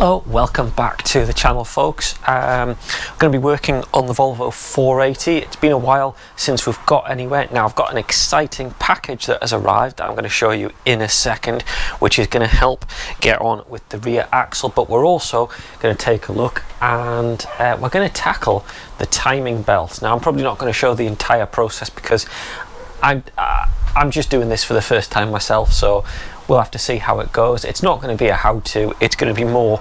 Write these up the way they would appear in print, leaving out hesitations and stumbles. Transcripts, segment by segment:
Hello, welcome back to the channel, folks. I'm going to be working on the Volvo480. It's been a while since we've got anywhere. Now I've got an exciting package that has arrived that I'm going to show you in a second, which is going to help get on with the rear axle, but we're also going to take a look and we're going to tackle the timing belt. Now I'm probably not going to show the entire process because I'm just doing this for the first time myself, so we'll have to see how it goes. It's not going to be a how-to, it's going to be more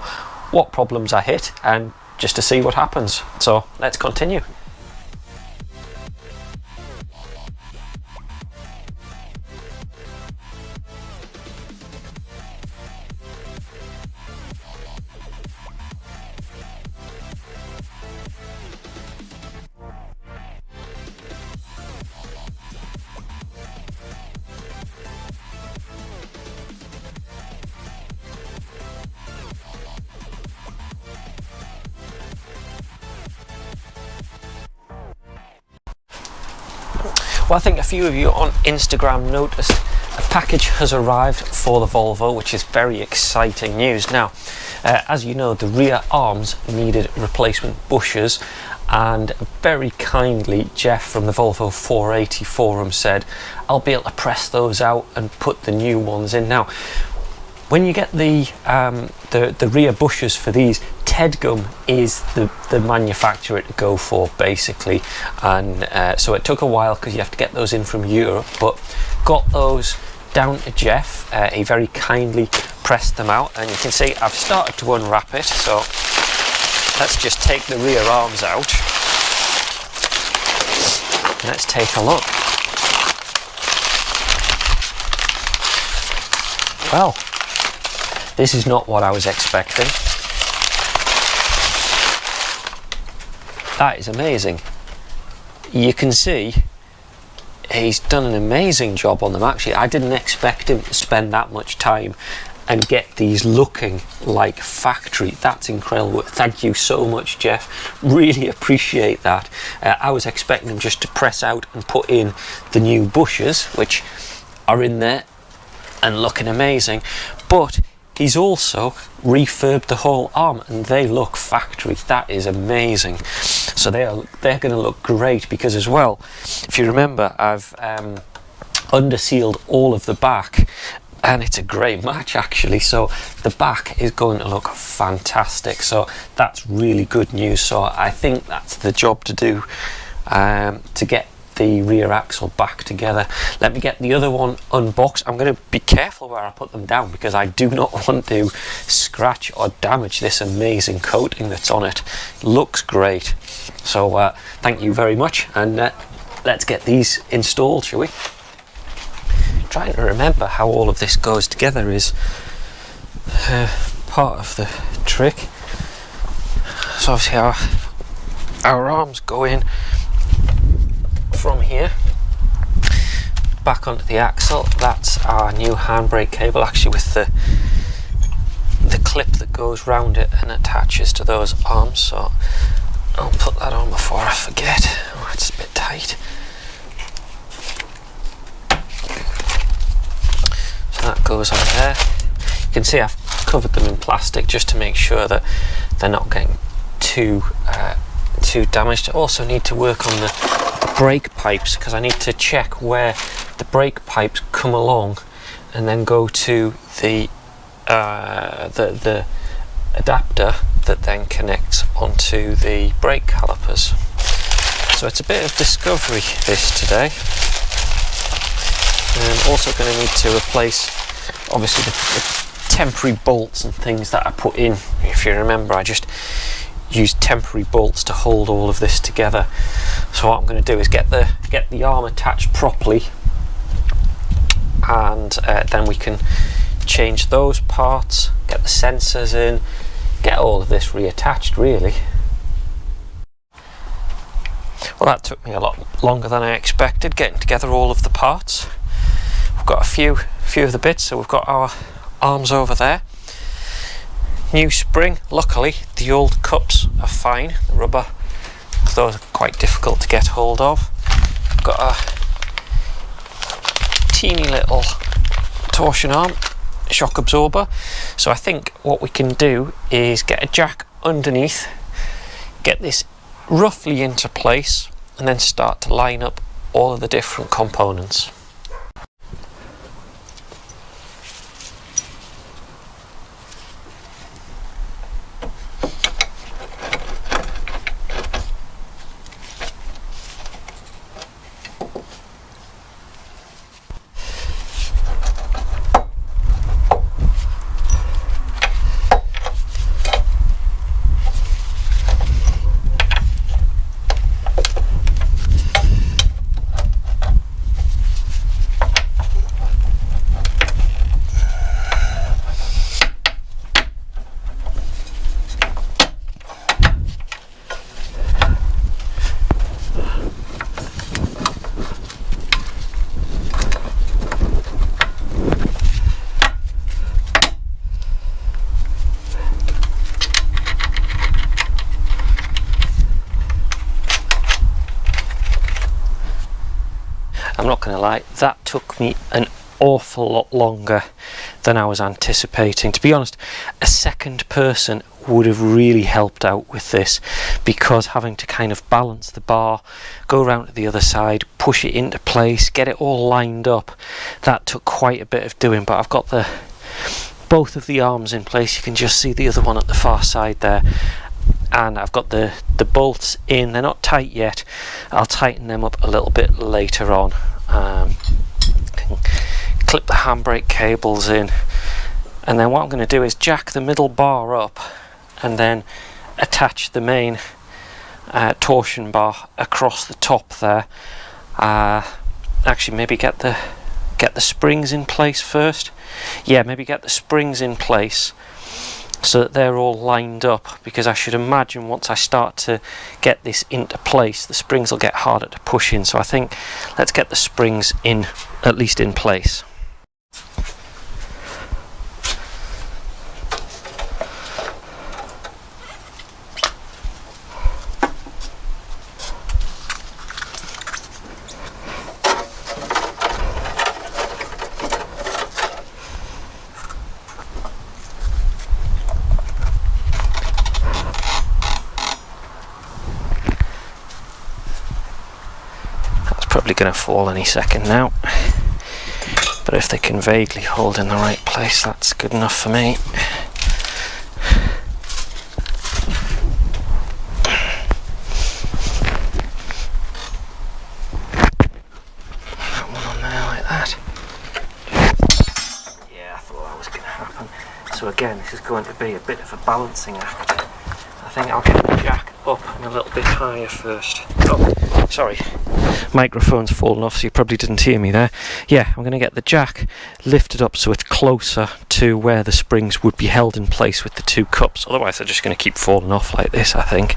what problems I hit and just to see what happens. So let's continue. Well, I think a few of you on Instagram noticed a package has arrived for the Volvo, which is very exciting news. Now, as you know, the rear arms needed replacement bushes, and very kindly Jeff from the Volvo480 forum said I'll be able to press those out and put the new ones in. Now, when you get the rear bushes for these, Tedgum is the manufacturer to go for, basically, and so it took a while because you have to get those in from Europe, but got those down to Jeff. He very kindly pressed them out, and you can see I've started to unwrap it. So let's just take the rear arms out. Let's take a look. Well, this is not what I was expecting. That is amazing. You can see he's done an amazing job on them. Actually, I didn't expect him to spend that much time and get these looking like factory. That's incredible. Thank you so much, Jeff. Really appreciate that. I was expecting him just to press out and put in the new bushes, which are in there and looking amazing, but he's also refurbed the whole arm and they look factory. That is amazing. So they're going to look great because, as well, if you remember, I've undersealed all of the back, and it's a great match actually. So the back is going to look fantastic. So that's really good news. So I think that's the job to do, to get the rear axle back together. Let me get the other one unboxed. I'm going to be careful where I put them down because I do not want to scratch or damage this amazing coating that's on it. Looks great. So thank you very much, and let's get these installed, shall we? Trying to remember how all of this goes together is part of the trick. So obviously our arms go in from here back onto the axle. That's our new handbrake cable, actually, with the clip that goes round it and attaches to those arms. So I'll put that on before I forget. Oh, it's a bit tight. So that goes on there. You can see I've covered them in plastic just to make sure that they're not getting too damaged. I also need to work on the brake pipes because I need to check where the brake pipes come along and then go to the adapter that then connects onto the brake calipers. So it's a bit of discovery this today. I'm also going to need to replace, obviously, the temporary bolts and things that I put in. If you remember, I just used temporary bolts to hold all of this together. So what I'm going to do is get the arm attached properly, and then we can change those parts, get the sensors in, get all of this reattached, really. Well, that took me a lot longer than I expected, getting together all of the parts. We've got a few of the bits. So we've got our arms over there. New spring. Luckily the old cups are fine, the rubber, those are quite difficult to get hold of. Got a teeny little torsion arm shock absorber. So I think what we can do is get a jack underneath, get this roughly into place, and then start to line up all of the different components. I'm not going to lie, that took me an awful lot longer than I was anticipating. To be honest, a second person would have really helped out with this, because having to kind of balance the bar, go around to the other side, push it into place, get it all lined up, that took quite a bit of doing. But I've got both of the arms in place. You can just see the other one at the far side there. And I've got the bolts in. They're not tight yet. I'll tighten them up a little bit later on. Can clip the handbrake cables in, and then what I'm going to do is jack the middle bar up and then attach the main torsion bar across the top there. Actually, maybe get the springs in place first. Yeah, maybe get the springs in place so that they're all lined up, because I should imagine once I start to get this into place, the springs will get harder to push in. So I think let's get the springs in, at least in place. Probably going to fall any second now, but if they can vaguely hold in the right place, that's good enough for me. That one on there like that. Yeah, I thought that was going to happen. So again, this is going to be a bit of a balancing act. I think I'll get the jack up and a little bit higher first. Oh, sorry. Microphone's fallen off, so you probably didn't hear me there. Yeah, I'm going to get the jack lifted up so it's closer to where the springs would be held in place with the two cups. Otherwise they're just going to keep falling off like this, I think.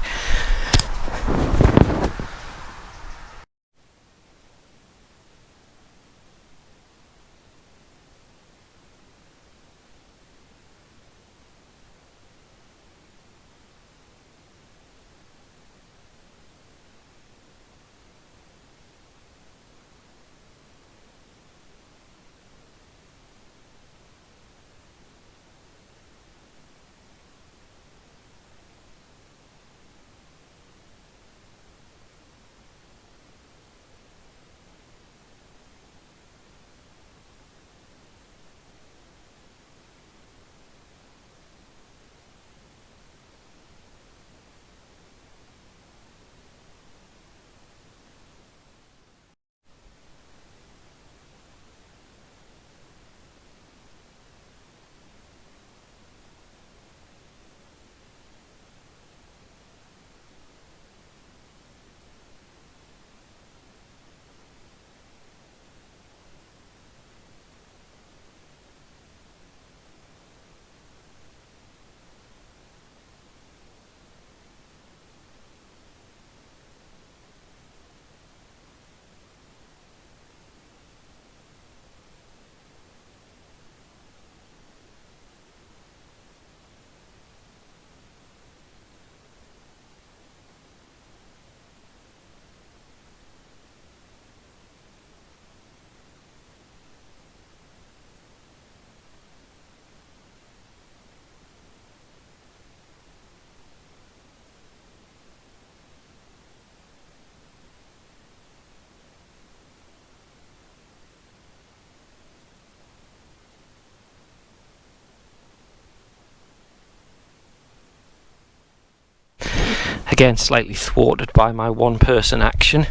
again slightly thwarted by my one person action.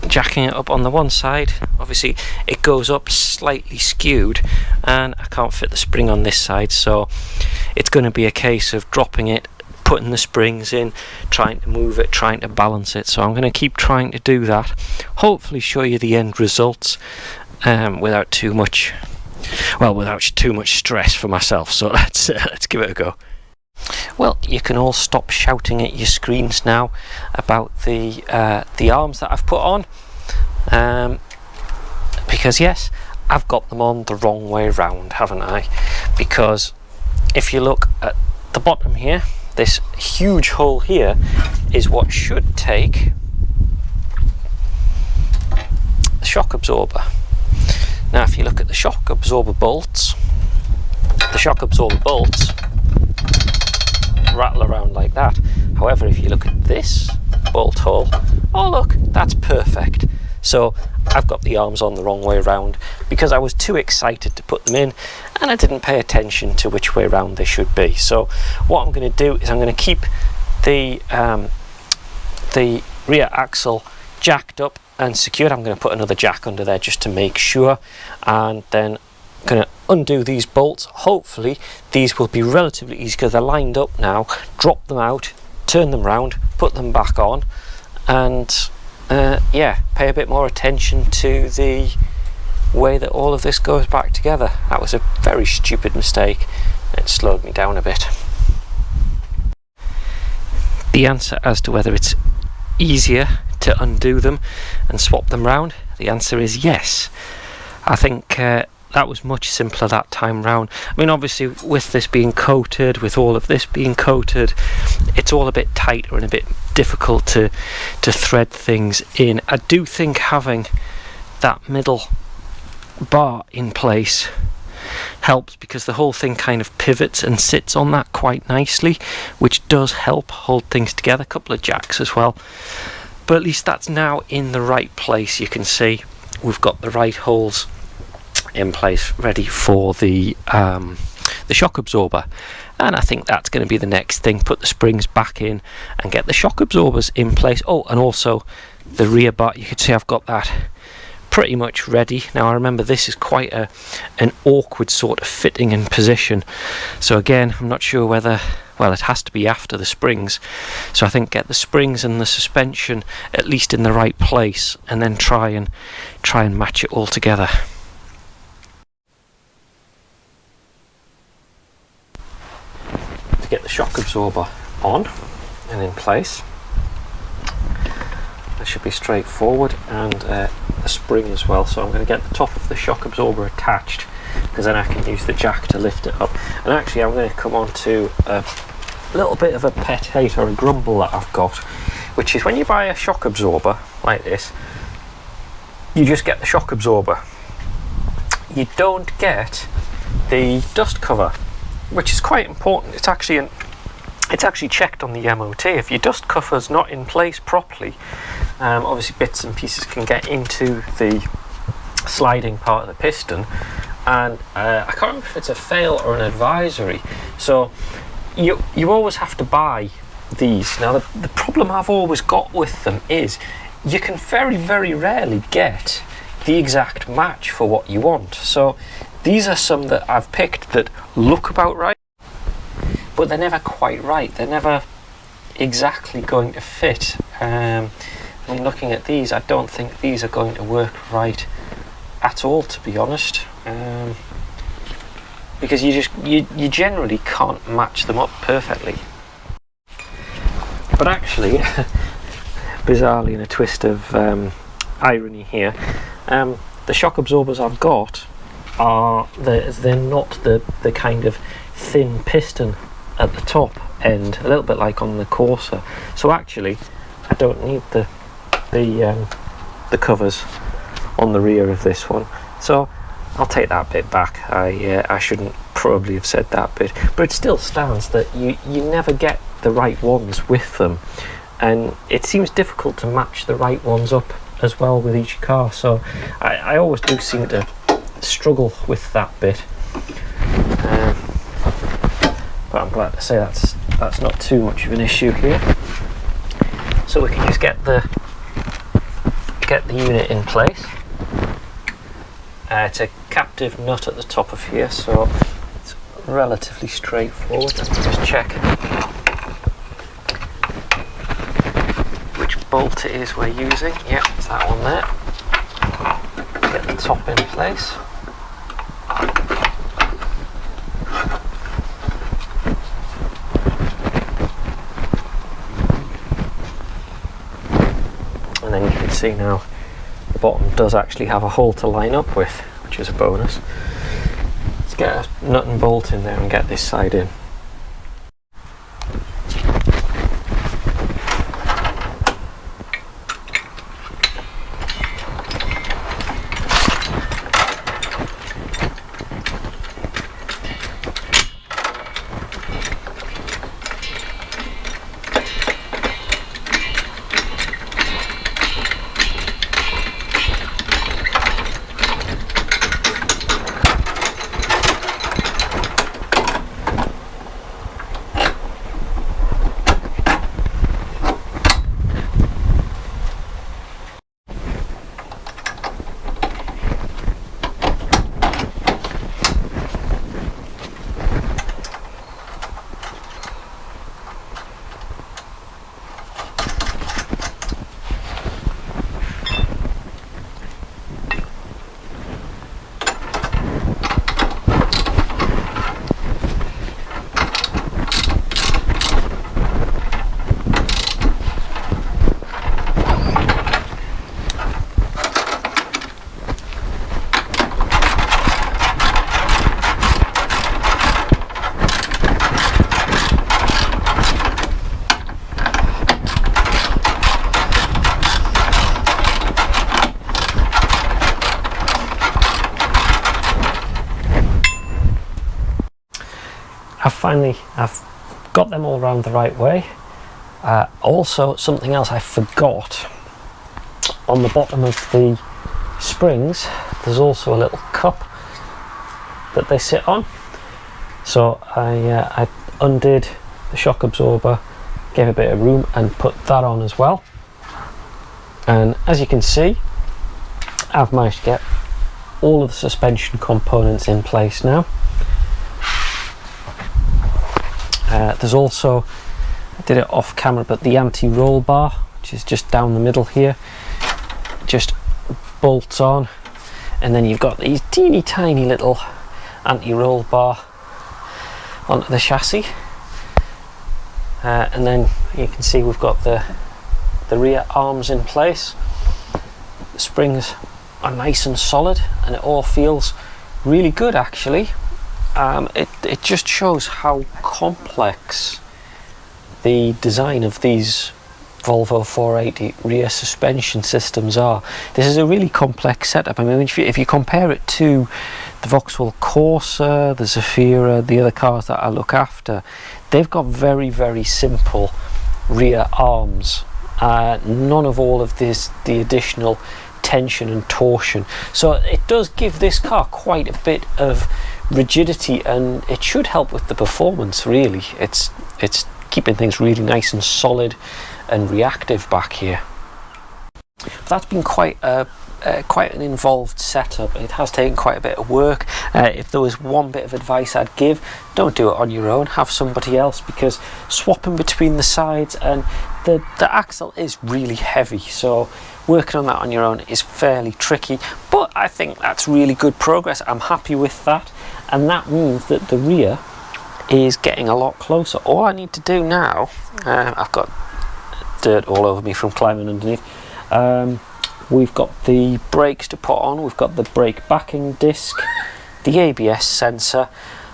Jacking it up on the one side, obviously it goes up slightly skewed and I can't fit the spring on this side, so it's going to be a case of dropping it, putting the springs in, trying to move it, trying to balance it. So I'm going to keep trying to do that, hopefully show you the end results without too much stress for myself. So let's give it a go. Well, you can all stop shouting at your screens now about the arms that I've put on, because yes, I've got them on the wrong way round, haven't I? Because if you look at the bottom here, this huge hole here is what should take the shock absorber. Now if you look at the shock absorber bolts rattle around like that. However, if you look at this bolt hole, oh look, that's perfect. So I've got the arms on the wrong way around because I was too excited to put them in and I didn't pay attention to which way around they should be. So what I'm going to do is I'm going to keep the rear axle jacked up and secured. I'm going to put another jack under there just to make sure, and then I'm going to undo these bolts. Hopefully these will be relatively easy because they're lined up now. Drop them out, turn them round, put them back on, and yeah, pay a bit more attention to the way that all of this goes back together. That was a very stupid mistake. It slowed me down a bit. The answer as to whether it's easier to undo them and swap them round, the answer is yes. I think that was much simpler that time round. I mean, obviously with this being coated, with all of this being coated, it's all a bit tighter and a bit difficult to thread things in. I do think having that middle bar in place helps because the whole thing kind of pivots and sits on that quite nicely, which does help hold things together. A couple of jacks as well, but at least that's now in the right place. You can see we've got the right holes in place ready for the shock absorber, and I think that's going to be the next thing. Put the springs back in and get the shock absorbers in place. Oh, and also the rear bar, you can see I've got that pretty much ready. Now I remember this is quite an awkward sort of fitting and position, so again I'm not sure whether, well, it has to be after the springs, so I think get the springs and the suspension at least in the right place and then try and match it all together. To get the shock absorber on and in place, that should be straightforward, and the spring as well. So I'm going to get the top of the shock absorber attached because then I can use the jack to lift it up. And actually I'm going to come on to a little bit of a pet hate or a grumble that I've got, which is when you buy a shock absorber like this, you just get the shock absorber. You don't get the dust cover, which is quite important. It's actually checked on the MOT. If your dust cover's not in place properly, obviously bits and pieces can get into the sliding part of the piston, and I can't remember if it's a fail or an advisory, so you always have to buy these. Now the problem I've always got with them is you can very, very rarely get the exact match for what you want. So these are some that I've picked that look about right, but they're never quite right. They're never exactly going to fit. I'm looking at these, I don't think these are going to work right at all, to be honest, because you generally can't match them up perfectly. But actually, bizarrely, in a twist of irony here, the shock absorbers I've got are they're not the kind of thin piston at the top end, a little bit like on the Corsa. So actually I don't need the covers on the rear of this one, so I'll take that bit back. I shouldn't probably have said that bit, but it still stands that you never get the right ones with them, and it seems difficult to match the right ones up as well with each car. So I always do seem to struggle with that bit, but I'm glad to say that's that's not too much of an issue here. So we can just get the unit in place. It's a captive nut at the top of here, so it's relatively straightforward. Let me just check which bolt it is we're using. Yep, it's that one there. Get the top in place. And then you can see now the bottom does actually have a hole to line up with, which is a bonus. Let's get a nut and bolt in there and get this side in. I've got them all around the right way. Also, something else I forgot, on the bottom of the springs there's also a little cup that they sit on. So I undid the shock absorber, gave a bit of room and put that on as well. And as you can see, I've managed to get all of the suspension components in place now. There's also, I did it off camera, but the anti-roll bar, which is just down the middle here, just bolts on, and then you've got these teeny tiny little anti-roll bar onto the chassis, and then you can see we've got the rear arms in place. The springs are nice and solid and it all feels really good actually. It just shows how complex the design of these Volvo 480 rear suspension systems are. This is a really complex setup. I mean, if you compare it to the Vauxhall Corsa, the Zafira, the other cars that I look after, they've got very, very simple rear arms. None of all of this, the additional tension and torsion. So it does give this car quite a bit of rigidity, and it should help with the performance really. It's keeping things really nice and solid and reactive back here. That's been quite an involved setup. It has taken quite a bit of work. If there was one bit of advice I'd give, don't do it on your own, have somebody else, because swapping between the sides, and the axle is really heavy, so working on that on your own is fairly tricky, but I think that's really good progress. I'm happy with that, and that means that the rear is getting a lot closer. All I need to do now, I've got dirt all over me from climbing underneath. We've got the brakes to put on, we've got the brake backing disc, the ABS sensor,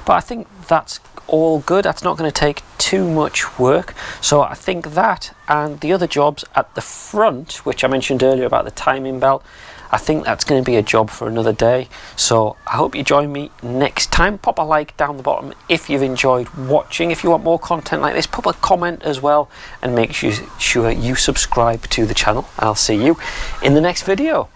but I think that's all good. That's not going to take too much work. So I think that and the other jobs at the front, which I mentioned earlier about the timing belt, I think that's going to be a job for another day. So I hope you join me next time. Pop a like down the bottom if you've enjoyed watching. If you want more content like this, pop a comment as well, and make sure you subscribe to the channel. I'll see you in the next video.